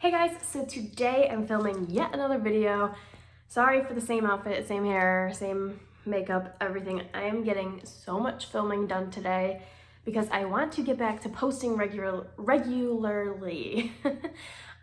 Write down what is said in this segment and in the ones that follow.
Hey guys, so today I'm filming yet another video. Sorry for the same outfit, same hair, same makeup, everything. I am getting so much filming done today because I want to get back to posting regularly.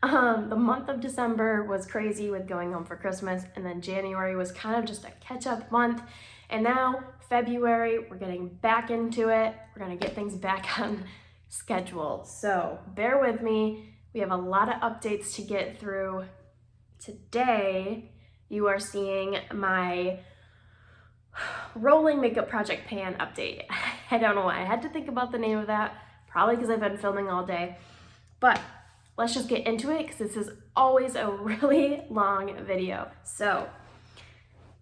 The month of December was crazy with going home for Christmas, and then January was kind of just a catch-up month. And now February, we're getting back into it. We're gonna get things back on schedule. So bear with me. We have a lot of updates to get through. Today, you are seeing my rolling makeup project pan update. I don't know why I had to think about the name of that, probably because I've been filming all day, but let's just get into it because this is always a really long video. So,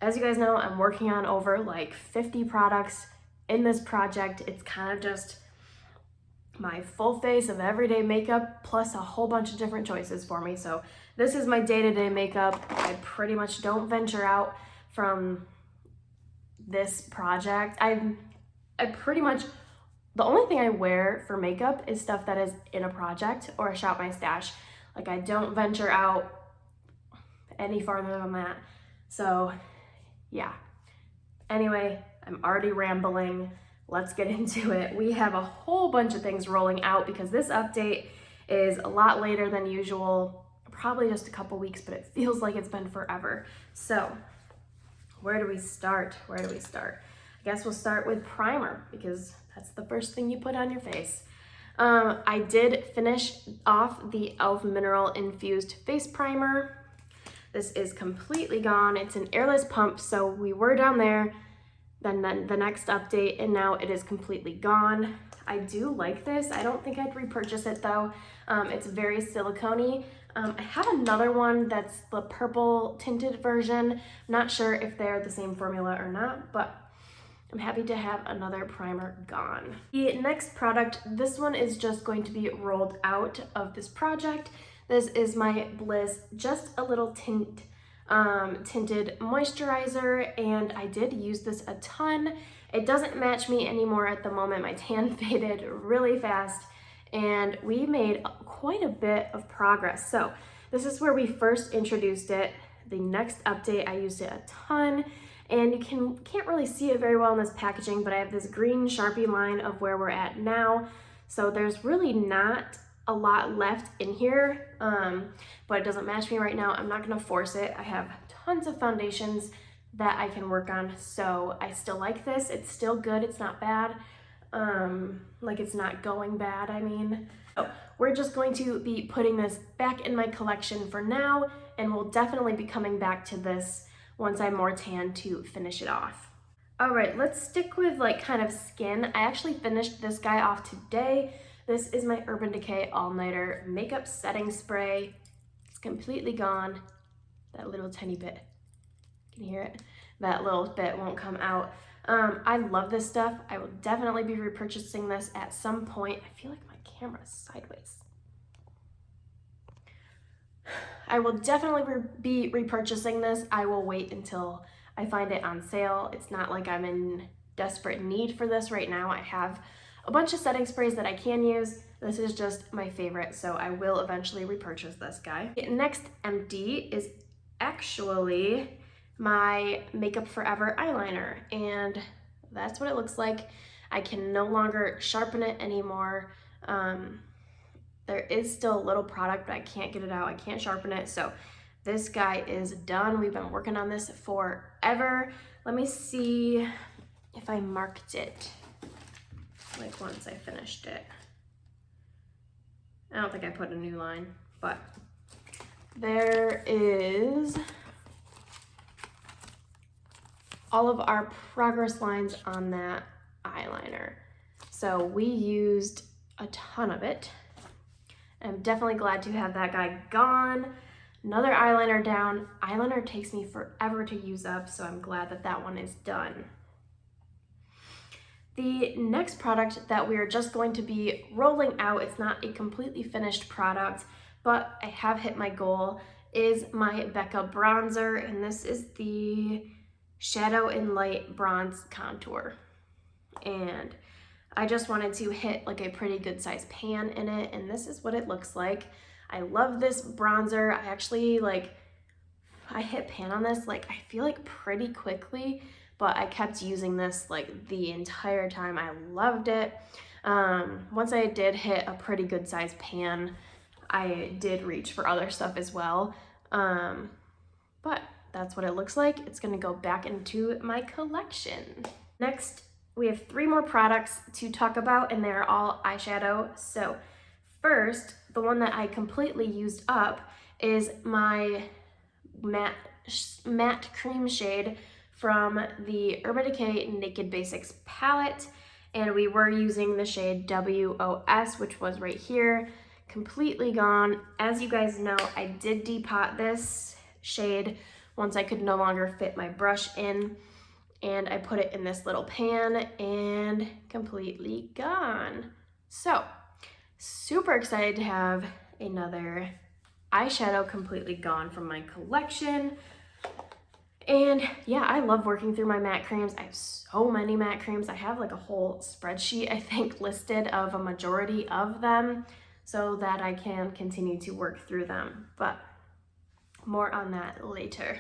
as you guys know, I'm working on over like 50 products in this project. It's kind of just my full face of everyday makeup plus a whole bunch of different choices for me. So this is my day-to-day makeup. I pretty much don't venture out from this project. I pretty much, the only thing I wear for makeup is stuff that is in a project or a shop my stash. Like I don't venture out any farther than that. So yeah. Anyway, I'm already rambling. Let's get into it. We have a whole bunch of things rolling out because this update is a lot later than usual, probably just a couple weeks, but it feels like it's been forever. So where do we start? I guess we'll start with primer because that's the first thing you put on your face. I did finish off the e.l.f. Mineral Infused Face Primer. This is completely gone. It's an airless pump, so we were down there. Then the next update, and now it is completely gone. I do like this. I don't think I'd repurchase it though. It's very silicone-y. I have another one that's the purple tinted version. I'm not sure if they're the same formula or not, but I'm happy to have another primer gone. The next product, this one is just going to be rolled out of this project. This is my Bliss Just a Little Tint tinted moisturizer, and I did use this a ton. It doesn't match me anymore at the moment. My tan faded really fast and we made quite a bit of progress. So this is where we first introduced it. The next update, I used it a ton, and you can't really see it very well in this packaging, but I have this green Sharpie line of where we're at now. So there's really not a lot left in here, but it doesn't match me right now. I'm not gonna force it. I have tons of foundations that I can work on, so I still like this. It's still good, it's not bad. Like it's not going bad, I mean. So we're just going to be putting this back in my collection for now, and we'll definitely be coming back to this once I'm more tan to finish it off. All right, let's stick with like kind of skin. I actually finished this guy off today. This is my Urban Decay All-Nighter Makeup Setting Spray. It's completely gone. That little tiny bit, can you hear it? That little bit won't come out. I love this stuff. I will definitely be repurchasing this at some point. I feel like my camera's sideways. I will definitely be repurchasing this. I will wait until I find it on sale. It's not like I'm in desperate need for this right now. I have a bunch of setting sprays that I can use. This is just my favorite, so I will eventually repurchase this guy. Next empty is actually my Makeup Forever eyeliner, and that's what it looks like. I can no longer sharpen it anymore. There is still a little product, but I can't get it out. I can't sharpen it, so this guy is done. We've been working on this forever. Let me see if I marked it. Like once I finished it. I don't think I put a new line, but there is all of our progress lines on that eyeliner. So we used a ton of it. I'm definitely glad to have that guy gone. Another eyeliner down. Eyeliner takes me forever to use up, so I'm glad that that one is done. The next product that we are just going to be rolling out, it's not a completely finished product, but I have hit my goal, is my Becca bronzer, and this is the Shadow and Light Bronze Contour. And I just wanted to hit like a pretty good size pan in it, and this is what it looks like. I love this bronzer. I actually I hit pan on this, I feel like pretty quickly, but I kept using this like the entire time. I loved it. Once I did hit a pretty good size pan, I did reach for other stuff as well. But that's what it looks like. It's gonna go back into my collection. Next, we have 3 more products to talk about, and they're all eyeshadow. So first, the one that I completely used up is my matte cream shade from the Urban Decay Naked Basics palette, and we were using the shade WOS, which was right here, completely gone. As you guys know, I did depot this shade once I could no longer fit my brush in, and I put it in this little pan and completely gone. So super excited to have another eyeshadow completely gone from my collection. And yeah, I love working through my matte creams. I have so many matte creams. I have like a whole spreadsheet, I think, listed of a majority of them so that I can continue to work through them. But more on that later.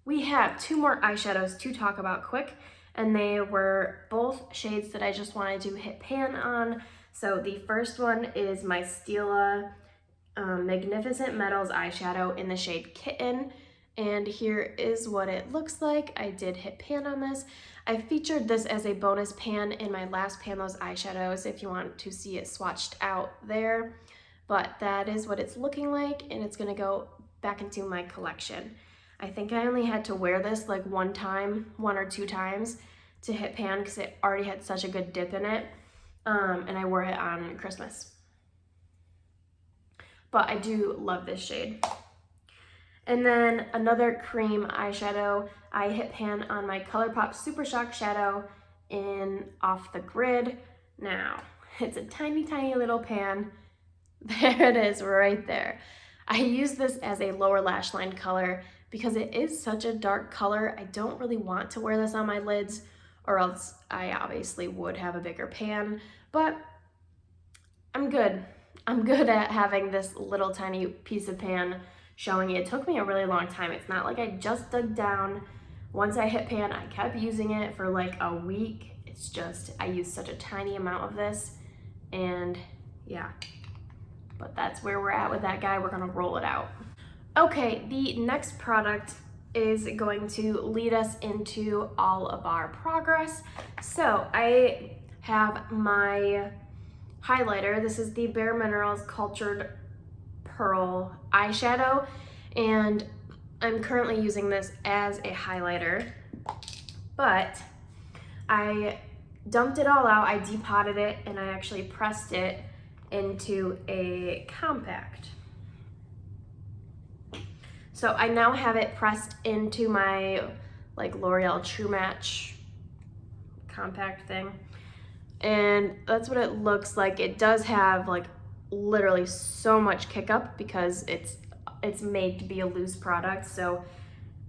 We have 2 more eyeshadows to talk about quick, and they were both shades that I just wanted to hit pan on. So the first one is my Stila Magnificent Metals eyeshadow in the shade Kitten, and here is what it looks like. I did hit pan on this. I featured this as a bonus pan in my last Pan Those eyeshadows if you want to see it swatched out there, but that is what it's looking like, and it's gonna go back into my collection. I think I only had to wear this like 1 or 2 times to hit pan because it already had such a good dip in it, and I wore it on Christmas. But I do love this shade. And then another cream eyeshadow, I hit pan on my ColourPop Super Shock Shadow in Off the Grid. Now, it's a tiny, tiny little pan. There it is right there. I use this as a lower lash line color because it is such a dark color. I don't really want to wear this on my lids, or else I obviously would have a bigger pan, but I'm good. I'm good at having this little tiny piece of pan showing. It took me a really long time. It's not like I just dug down. Once I hit pan, I kept using it for like a week. It's just, I use such a tiny amount of this, and yeah, but that's where we're at with that guy. We're gonna roll it out. Okay, the next product is going to lead us into all of our progress. So I have my highlighter. This is the Bare Minerals Cultured Pearl eyeshadow, and I'm currently using this as a highlighter, but I dumped it all out. I depotted it, and I actually pressed it into a compact. So I now have it pressed into my like L'Oreal True Match compact thing. And that's what it looks like. It does have like literally so much kick up because it's made to be a loose product. So,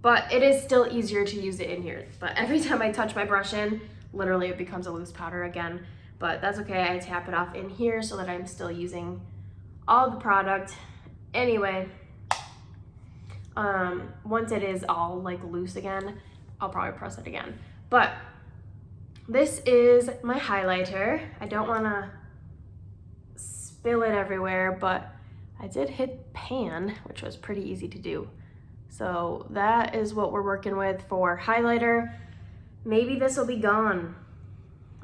but it is still easier to use it in here. But every time I touch my brush in, literally it becomes a loose powder again. But that's okay, I tap it off in here so that I'm still using all the product. Anyway, once it is all like loose again, I'll probably press it again. But this is my highlighter. I don't wanna spill it everywhere, but I did hit pan, which was pretty easy to do. So that is what we're working with for highlighter. Maybe this will be gone.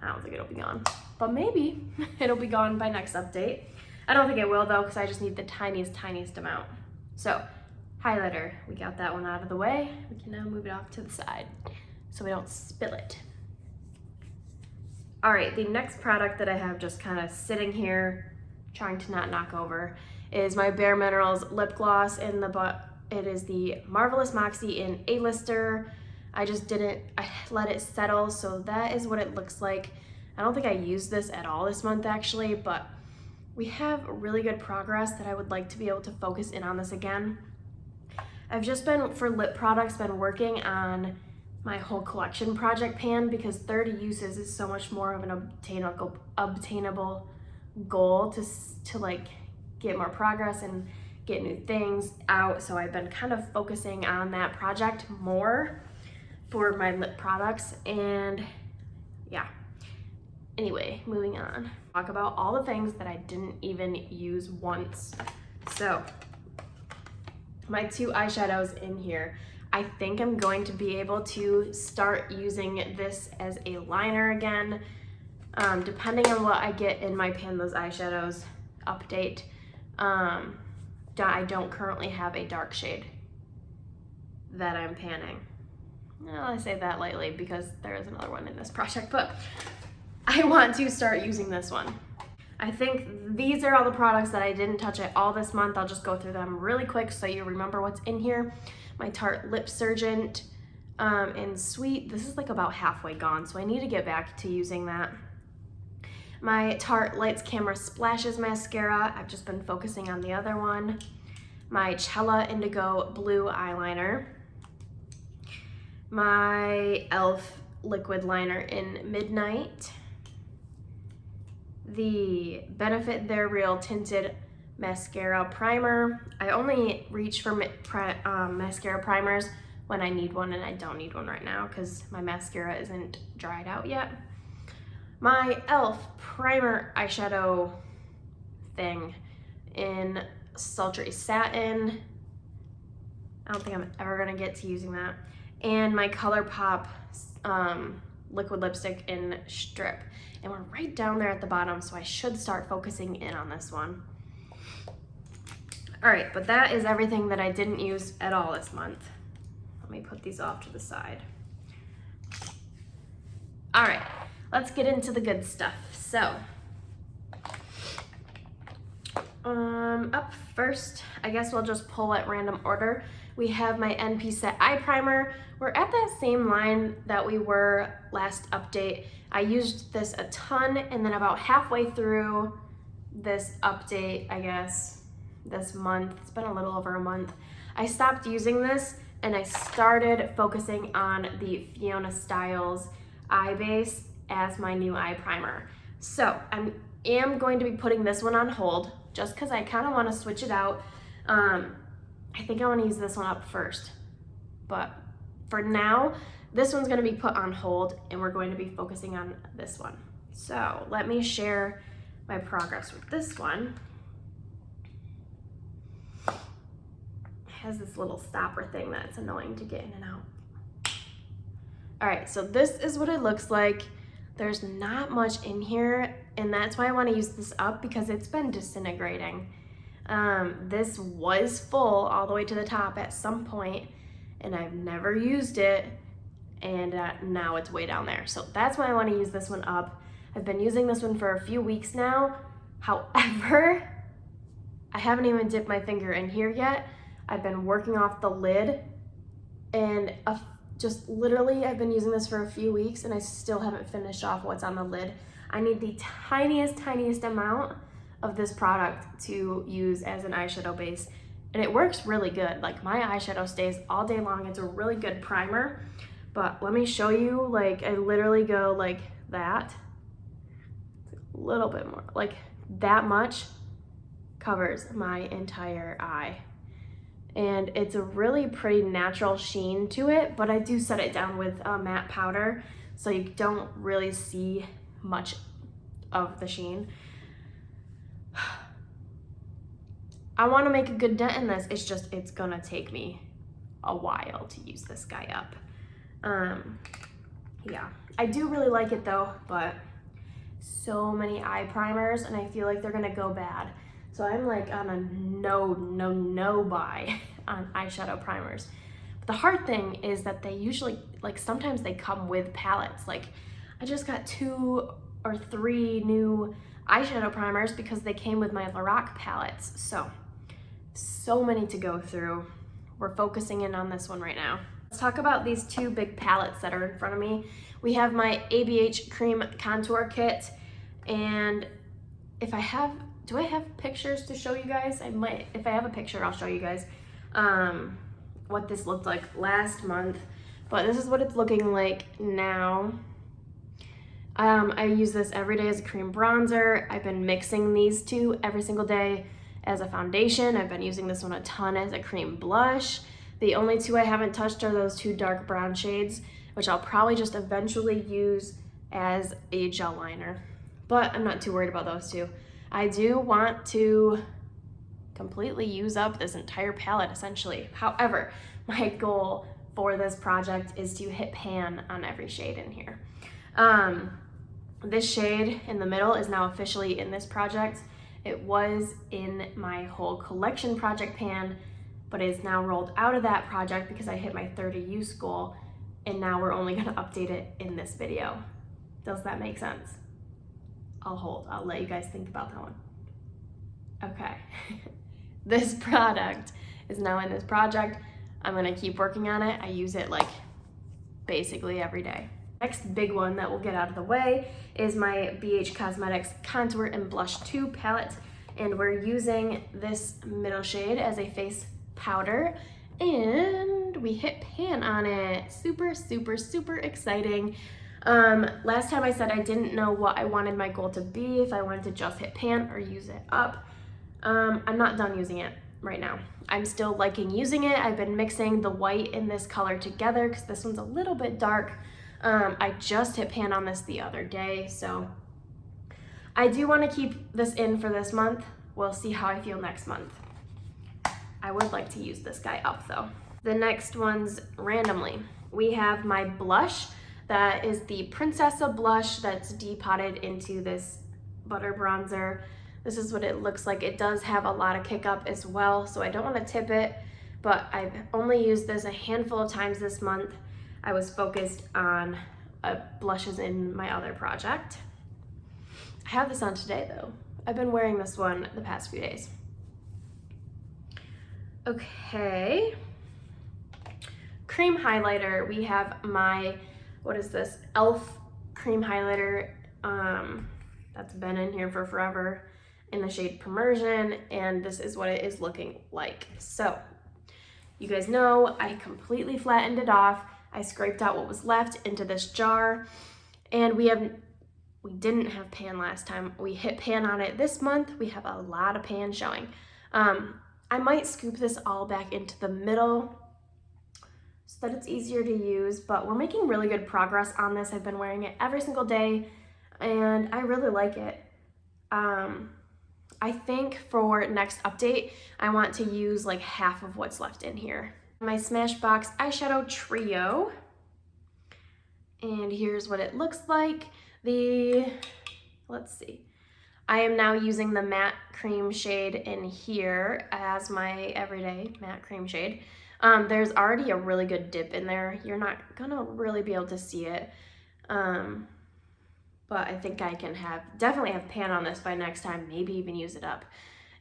I don't think it'll be gone, but maybe it'll be gone by next update. I don't think it will though, because I just need the tiniest amount. So highlighter, we got that one out of the way. We can now move it off to the side so we don't spill it. All right, the next product that I have just kind of sitting here, trying to not knock over, is my Bare Minerals lip gloss in the it is the Marvelous Moxie in A-Lister. I let it settle, so that is what it looks like. I don't think I used this at all this month actually, but we have really good progress that I would like to be able to focus in on this again. I've just been, for lip products, been working on my whole collection project pan because 30 uses is so much more of an obtainable goal to like get more progress and get new things out. So I've been kind of focusing on that project more for my lip products. And yeah, anyway, moving on. Talk about all the things that I didn't even use once. So my 2 eyeshadows in here. I think I'm going to be able to start using this as a liner again, depending on what I get in my Pan Those Eyeshadows update. I don't currently have a dark shade that I'm panning. Well, I say that lightly because there is another one in this project, but I want to start using this one. I think these are all the products that I didn't touch at all this month. I'll just go through them really quick so you remember what's in here. My Tarte Lip Surgent in Sweet. This is like about halfway gone, so I need to get back to using that. My Tarte Lights Camera Splashes mascara. I've just been focusing on the other one. My Cella Indigo Blue eyeliner. My e.l.f. liquid liner in Midnight. The Benefit They're Real Tinted Mascara Primer. I only reach for mascara primers when I need one, and I don't need one right now because my mascara isn't dried out yet. My e.l.f. Primer eyeshadow thing in Sultry Satin. I don't think I'm ever gonna get to using that. And my ColourPop liquid lipstick in Strip. And we're right down there at the bottom, so I should start focusing in on this one. All right, but that is everything that I didn't use at all this month. Let me put these off to the side. All right, let's get into the good stuff. So, up first, I guess we'll just pull at random order. We have my NP Set Eye Primer. We're at that same line that we were last update. I used this a ton, and then about halfway through this update, I guess, this month, it's been a little over a month, I stopped using this and I started focusing on the Fiona Styles eye base as my new eye primer. So I am going to be putting this one on hold just because I kind of want to switch it out. I think I want to use this one up first, but for now, this one's going to be put on hold and we're going to be focusing on this one. So let me share my progress with this one. It has this little stopper thing that's annoying to get in and out. All right, so this is what it looks like. There's not much in here, and that's why I want to use this up because it's been disintegrating. This was full all the way to the top at some point, and I've never used it, and now it's way down there. So that's why I want to use this one up. I've been using this one for a few weeks now. However, I haven't even dipped my finger in here yet. I've been working off the lid, and just literally I've been using this for a few weeks and I still haven't finished off what's on the lid. I need the tiniest amount of this product to use as an eyeshadow base, and it works really good. Like, my eyeshadow stays all day long. It's a really good primer, but let me show you. Like, I literally go like that, a little bit more, like that much covers my entire eye. And it's a really pretty natural sheen to it, but I do set it down with a matte powder so you don't really see much of the sheen. I want to make a good dent in this. It's just, it's gonna take me a while to use this guy up. Yeah, I do really like it though, but so many eye primers and I feel like they're gonna go bad. So I'm like on a no buy on eyeshadow primers. But the hard thing is that they usually, like, sometimes they come with palettes. Like, I just got 2 or 3 new eyeshadow primers because they came with my Lorac palettes. So many to go through. We're focusing in on this one right now. Let's talk about these 2 big palettes that are in front of me. We have my ABH Cream Contour Kit, and if I have, do I have pictures to show you guys? I might. If I have a picture, I'll show you guys what this looked like last month. But this is what it's looking like now. I use this every day as a cream bronzer. I've been mixing these 2 every single day as a foundation. I've been using this one a ton as a cream blush. The only two I haven't touched are those two dark brown shades, which I'll probably just eventually use as a gel liner. But I'm not too worried about those two. I do want to completely use up this entire palette essentially. However, my goal for this project is to hit pan on every shade in here. This shade in the middle is now officially in this project. It was in my whole collection project pan, but is now rolled out of that project because I hit my 30 use goal, and now we're only gonna update it in this video. Does that make sense? I'll let you guys think about that one. Okay. This product is now in this project. I'm gonna keep working on it. I use it like basically every day. Next big one that we'll get out of the way is my BH Cosmetics Contour and Blush 2 palette. And we're using this middle shade as a face powder. And we hit pan on it. Super, super, super exciting. Last time I said I didn't know what I wanted my goal to be, if I wanted to just hit pan or use it up. I'm not done using it right now. I'm still liking using it. I've been mixing the white and this color together because this one's a little bit dark. I just hit pan on this the other day, so I do want to keep this in for this month. We'll see how I feel next month. I would like to use this guy up though. The next one's randomly. We have my blush. That is the Princessa blush that's depotted into this butter bronzer. This is what it looks like. It does have a lot of kick up as well, so I don't want to tip it, but I've only used this a handful of times this month. I was focused on blushes in my other project. I have this on today though. I've been wearing this one the past few days. Okay. Cream highlighter. We have my, what is this? e.l.f. cream highlighter. That's been in here for forever in the shade Permersion, and this is what it is looking like. So, you guys know I completely flattened it off. I scraped out what was left into this jar, and we didn't have pan last time. We hit pan on it this month. We have a lot of pan showing. I might scoop this all back into the middle so that it's easier to use, but we're making really good progress on this. I've been wearing it every single day, and I really like it. I think for next update, I want to use like half of what's left in here. My Smashbox eyeshadow trio, and here's what it looks like. Let's see. I am now using the matte cream shade in here as my everyday matte cream shade. There's already a really good dip in there. You're not gonna really be able to see it. But I think I can definitely have pan on this by next time, maybe even use it up.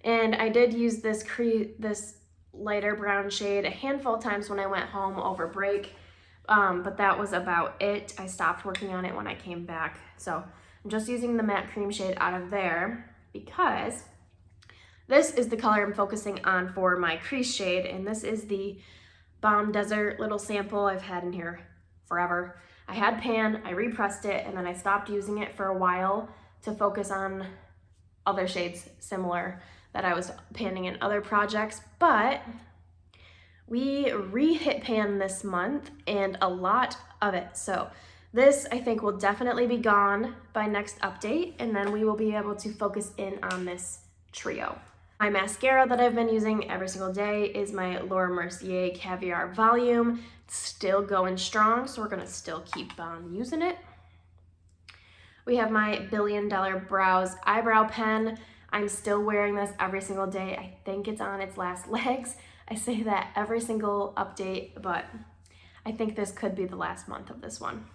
And I did use this lighter brown shade a handful of times when I went home over break, but that was about it. I stopped working on it when I came back. So I'm just using the matte cream shade out of there because this is the color I'm focusing on for my crease shade, and this is the Balm Desert little sample I've had in here forever. I had pan, I repressed it, and then I stopped using it for a while to focus on other shades similar that I was panning in other projects, but we re-hit pan this month and a lot of it. So this I think will definitely be gone by next update, and then we will be able to focus in on this trio. My mascara that I've been using every single day is my Laura Mercier Caviar Volume. It's still going strong, so we're gonna still keep on using it. We have my $1 Billion Brows Eyebrow Pen. I'm still wearing this every single day. I think it's on its last legs. I say that every single update, but I think this could be the last month of this one.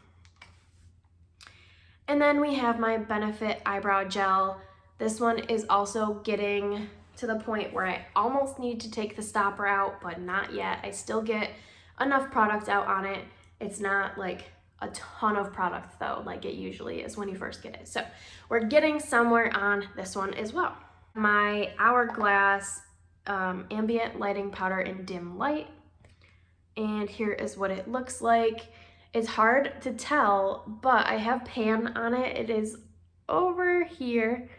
And then we have my Benefit Eyebrow Gel. This one is also getting to the point where I almost need to take the stopper out, but not yet. I still get enough product out on it. It's not like a ton of product though, like it usually is when you first get it. So we're getting somewhere on this one as well. My Hourglass Ambient Lighting Powder in Dim Light. And here is what it looks like. It's hard to tell, but I have pan on it. It is over here.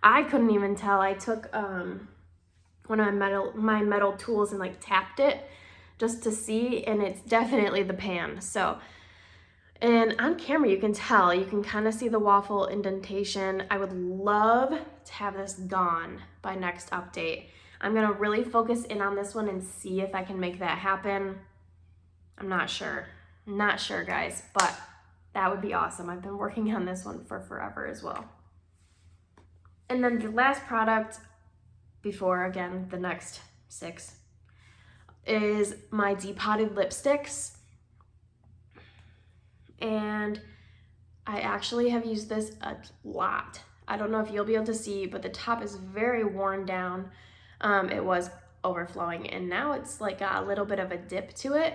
I couldn't even tell. I took one of my metal tools and like tapped it just to see, and it's definitely the pan. So, and on camera you can tell, you can kind of see the waffle indentation. I would love to have this gone by next update. I'm gonna really focus in on this one and see if I can make that happen. I'm not sure guys, but that would be awesome. I've been working on this one for forever as well. And then the last product before, again, the next 6 is my depotted lipsticks. And I actually have used this a lot. I don't know if you'll be able to see, but the top is very worn down. It was overflowing, and now it's like got a little bit of a dip to it.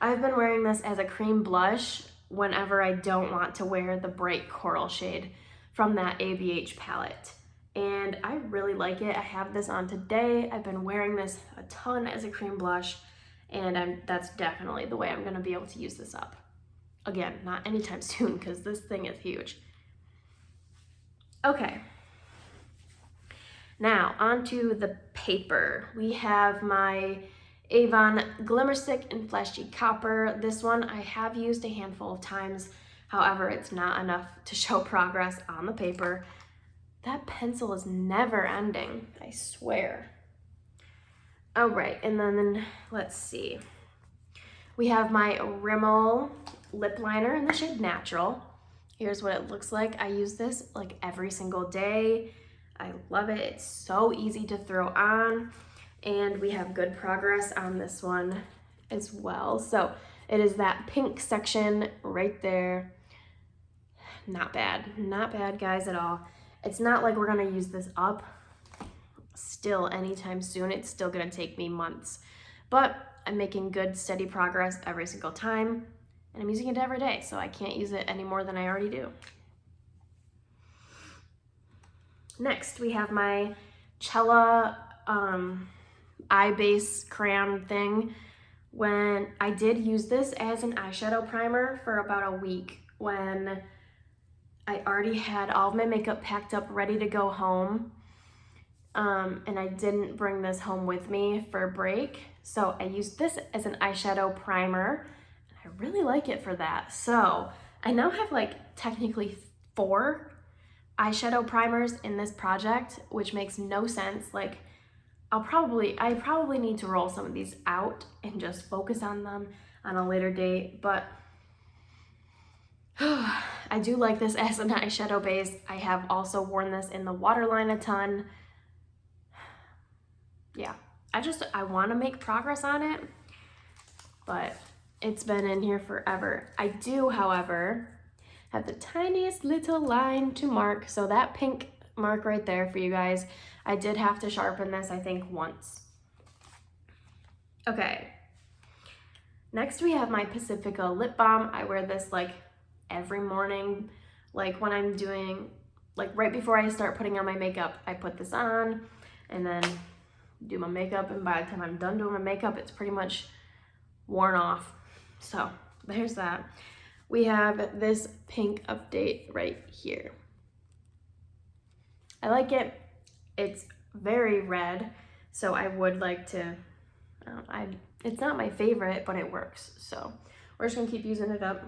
I've been wearing this as a cream blush whenever I don't want to wear the bright coral shade from that ABH palette. And I really like it. I have this on today. I've been wearing this a ton as a cream blush, and that's definitely the way I'm gonna be able to use this up. Again, not anytime soon because this thing is huge. Okay. Now, onto the paper. We have my Avon Glimmer Stick in Fleshy Copper. This one I have used a handful of times. However, it's not enough to show progress on the paper. That pencil is never ending, I swear. All right, and then let's see. We have my Rimmel lip liner in the shade Natural. Here's what it looks like. I use this like every single day. I love it. It's so easy to throw on, and we have good progress on this one as well. So it is that pink section right there. Not bad guys at all. It's not like we're gonna use this up still anytime soon. It's still gonna take me months, but I'm making good steady progress every single time, and I'm using it every day, so I can't use it any more than I already do. Next, we have my Cella eye base crayon thing. When I did use this as an eyeshadow primer for about a week when I already had all of my makeup packed up, ready to go home. And I didn't bring this home with me for a break. So I used this as an eyeshadow primer. And I really like it for that. So I now have like technically 4 eyeshadow primers in this project, which makes no sense. Like I probably need to roll some of these out and just focus on them on a later date, but I do like this as an eyeshadow base. I have also worn this in the waterline a ton. Yeah, I want to make progress on it, but it's been in here forever. I do, however, have the tiniest little line to mark. So that pink mark right there for you guys, I did have to sharpen this, I think, once. Okay. Next we have my Pacifica lip balm. I wear this like every morning, like when I'm doing, like right before I start putting on my makeup, I put this on and then do my makeup, and by the time I'm done doing my makeup, it's pretty much worn off. So there's that. We have this pink update right here. I like it. It's very red, so I would like to, it's not my favorite, but it works. So we're just gonna keep using it up.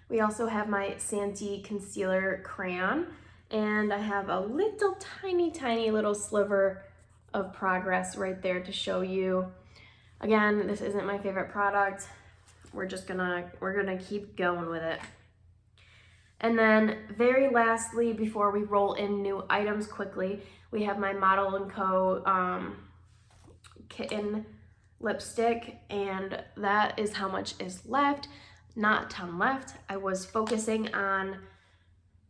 We also have my Santee Concealer Crayon, and I have a little tiny little sliver of progress right there to show you. Again, this isn't my favorite product. We're gonna keep going with it. And then very lastly, before we roll in new items quickly, we have my Model & Co. Kitten lipstick, and that is how much is left. Not a ton left. I was focusing on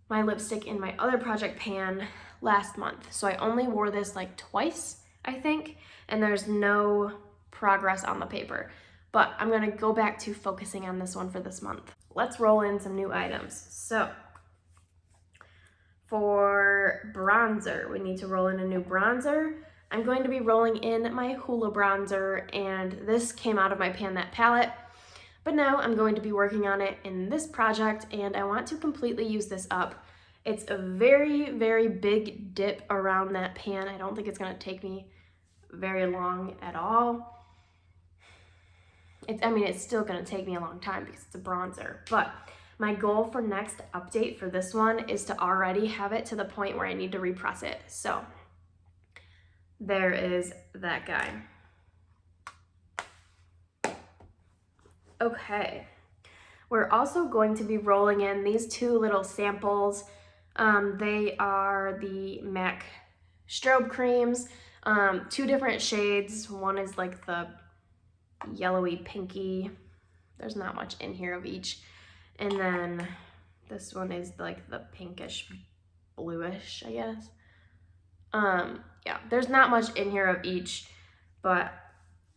my lipstick in my other project pan last month, so I only wore this like twice, I think, and there's no progress on the paper. But I'm gonna go back to focusing on this one for this month. Let's roll in some new items. So for bronzer, we need to roll in a new bronzer. I'm going to be rolling in my Hoola bronzer, and this came out of my Pan That palette, but now I'm going to be working on it in this project, and I want to completely use this up It's a very, very big dip around that pan. I don't think it's gonna take me very long at all. I mean, it's still gonna take me a long time because it's a bronzer, but my goal for next update for this one is to already have it to the point where I need to repress it. So there is that guy. Okay, we're also going to be rolling in these two little samples. They are the MAC strobe creams, two different shades. One is like the yellowy pinky. There's not much in here of each. And then this one is like the pinkish bluish, I guess. Yeah, there's not much in here of each, but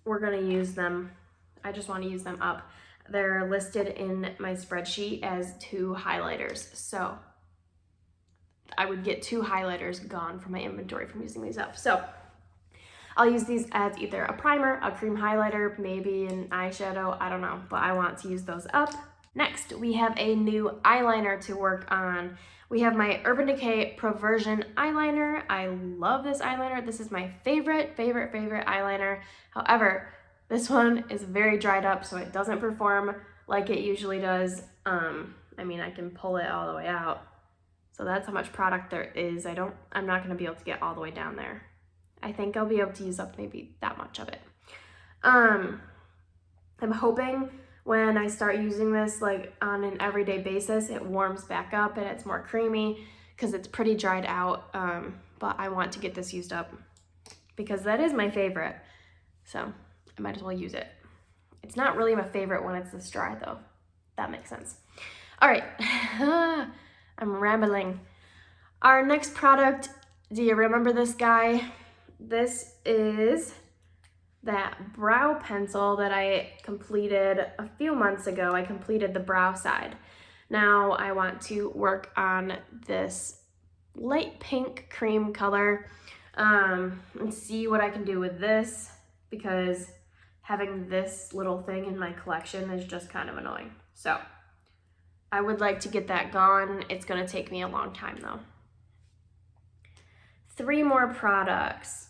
we're gonna use them. I just wanna use them up. They're listed in my spreadsheet as 2 highlighters. So I would get 2 highlighters gone from my inventory from using these up. So I'll use these as either a primer, a cream highlighter, maybe an eyeshadow, I don't know, but I want to use those up. Next, we have a new eyeliner to work on. We have my Urban Decay Proversion eyeliner. I love this eyeliner. This is my favorite eyeliner. However, this one is very dried up, so it doesn't perform like it usually does. I mean, I can pull it all the way out. So that's how much product there is. I'm not gonna be able to get all the way down there. I think I'll be able to use up maybe that much of it. I'm hoping when I start using this like on an everyday basis, it warms back up and it's more creamy because it's pretty dried out. But I want to get this used up because that is my favorite. So I might as well use it. It's not really my favorite when it's this dry though. That makes sense. All right, I'm rambling. Our next product, do you remember this guy? This is that brow pencil that I completed a few months ago. I completed the brow side. Now I want to work on this light pink cream color and see what I can do with this, because having this little thing in my collection is just kind of annoying. So I would like to get that gone. It's gonna take me a long time though. 3 more products.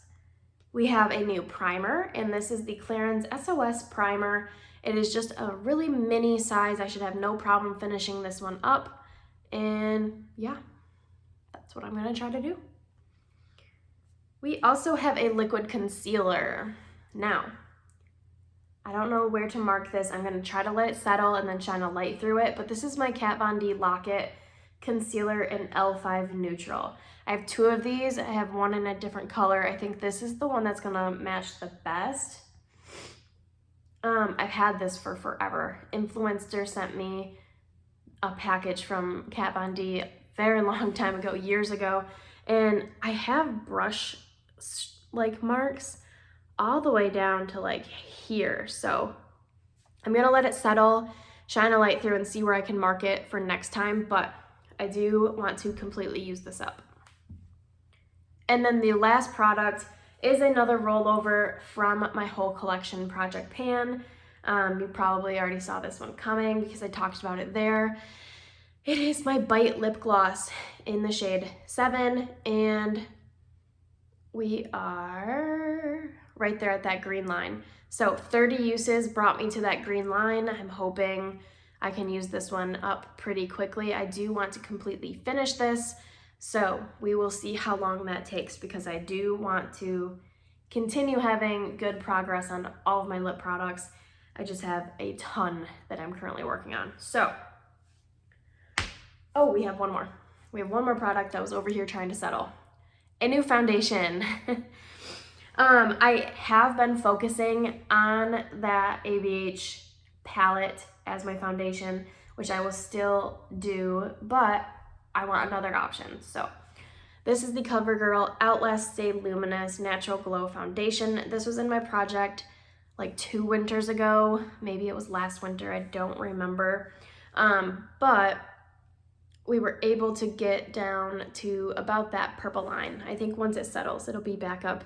We have a new primer, and this is the Clarins SOS Primer. It is just a really mini size. I should have no problem finishing this one up. And yeah, that's what I'm gonna try to do. We also have a liquid concealer. Now, I don't know where to mark this. I'm gonna try to let it settle and then shine a light through it, but this is my Kat Von D Lock-It Concealer in L5 Neutral. I have 2 of these. I have one in a different color. I think this is the one that's gonna match the best. I've had this for forever. Influencer sent me a package from Kat Von D a very long time ago, years ago, and I have brush like marks all the way down to like here. So I'm gonna let it settle, shine a light through, and see where I can mark it for next time, but I do want to completely use this up. And then the last product is another rollover from my whole collection Project Pan. You probably already saw this one coming because I talked about it there. It is my Bite Lip Gloss in the shade 7, and we are right there at that green line. So 30 uses brought me to that green line. I'm hoping I can use this one up pretty quickly. I do want to completely finish this, so we will see how long that takes, because I do want to continue having good progress on all of my lip products. I just have a ton that I'm currently working on. So, oh, we have one more. We have one more product that was over here trying to settle. A new foundation. I have been focusing on that ABH palette as my foundation, which I will still do, but I want another option. So this is the CoverGirl Outlast Stay Luminous Natural Glow Foundation. This was in my project like 2 winters ago. Maybe it was last winter, I don't remember. But we were able to get down to about that purple line. I think once it settles, it'll be back up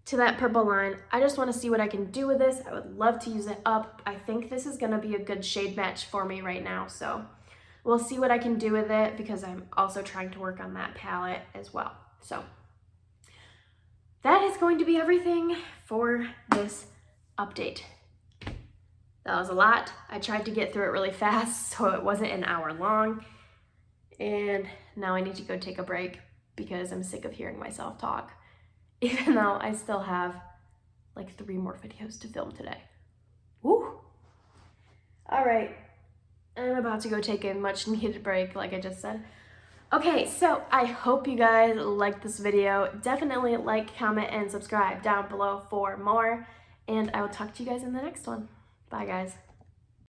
to that purple line. I just want to see what I can do with this. I would love to use it up. I think this is going to be a good shade match for me right now, so we'll see what I can do with it because I'm also trying to work on that palette as well. So that is going to be everything for this update. That was a lot. I tried to get through it really fast so it wasn't an hour long. And now I need to go take a break because I'm sick of hearing myself talk, even though I still have like 3 more videos to film today. Woo! All right, I'm about to go take a much needed break like I just said. Okay, so I hope you guys liked this video. Definitely like, comment, and subscribe down below for more. And I will talk to you guys in the next one. Bye, guys.